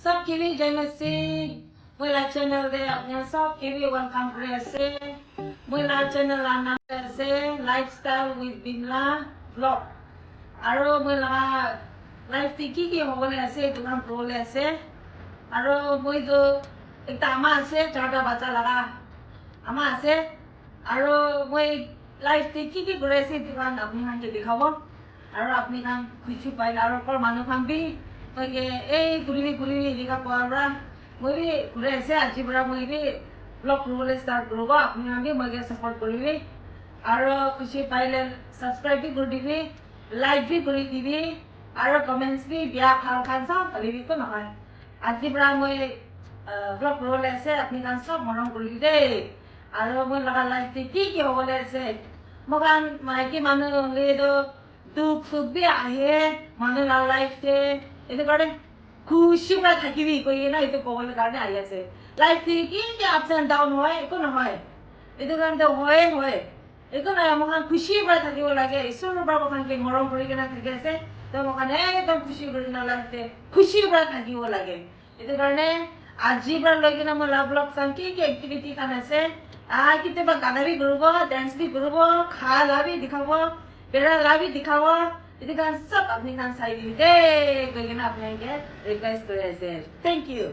सब केवी जयमसी मोला चैनल दे अपने सब केवी वेलकम करे से मोला चैनल नाम से लाइफस्टाइल विथ बिमला ब्लॉग আৰু মই লগা লাইফ কি হ'বলৈ আছে এইটো কাম কৰিবলৈ আছে আৰু মইতো একটা আমা আছে 4টা বাচ্চা লগা আমা আছে আৰু মই লাইফ কি কৰি আছে এইটো কাম আপোনাক দেখাব আৰু আপুনি কাম খুশি পাইলে আৰু অকল মানুহ কাম বি মই এই ঘূৰি এনেকুৱা পৰা মই বি ঘূৰি আছে আজিৰ পৰা মই বি ব্লগ কৰিবলৈ ষ্টাৰ্ট কৰিব আপুনি বি মই ছাপোৰ্ট কৰিবি আৰু খুশি পাইলে ছাবস্ক্ৰাইব বি কৰি দিবি লাইক বি কৰি দিবি আৰু কমেণ্টছ বি বিয়া ভাল খান চাওঁ ভাবিবিতো নহয় আজিৰ পৰা মই ব্লগ কৰিবলৈ আছে আপুনি কাম চব মৰম কৰিবি দেই আৰু মই লগা লাইফ কি হ'বলৈ আছে মই কাৰণ মাইকী মানুহ হ'লেতো দুখ সুখ বি আহে মানুহ লাইফতে এইটো কাৰণে খুশি পৰা থাকিবি কৈ না এইটো ক'বলৈ কাৰণে আহি আছে লাইফ কি আপছ এণ্ড ডাউন হয় একো নহয় এইটো কাৰণতে হয় একো নাই আমাক খুশি পৰা থাকিব লাগে ঈশ্বৰৰ পৰা আমাক মৰম কৰি কিনে থাকি আছে তো আমাক একদম খুশি কৰি নালাগে খুশিৰ পৰা থাকিব লাগে এইটো কাৰণে আজিৰ পৰা লৈ কিনে মই লাভ চাম কি এক্টিভিটি কাম আছে কেতিয়াবা গানা বি কৰিব ডান্স বি কৰিব খা লা বি দেখাব পেৰা লা বি দেখাব এইটো কাৰণে চব আপুনি কাম চাই দিবি দেই কৈ কিনে আপোনালোকে ৰিকুৱেষ্ট কৰি আছে থেংক ইউ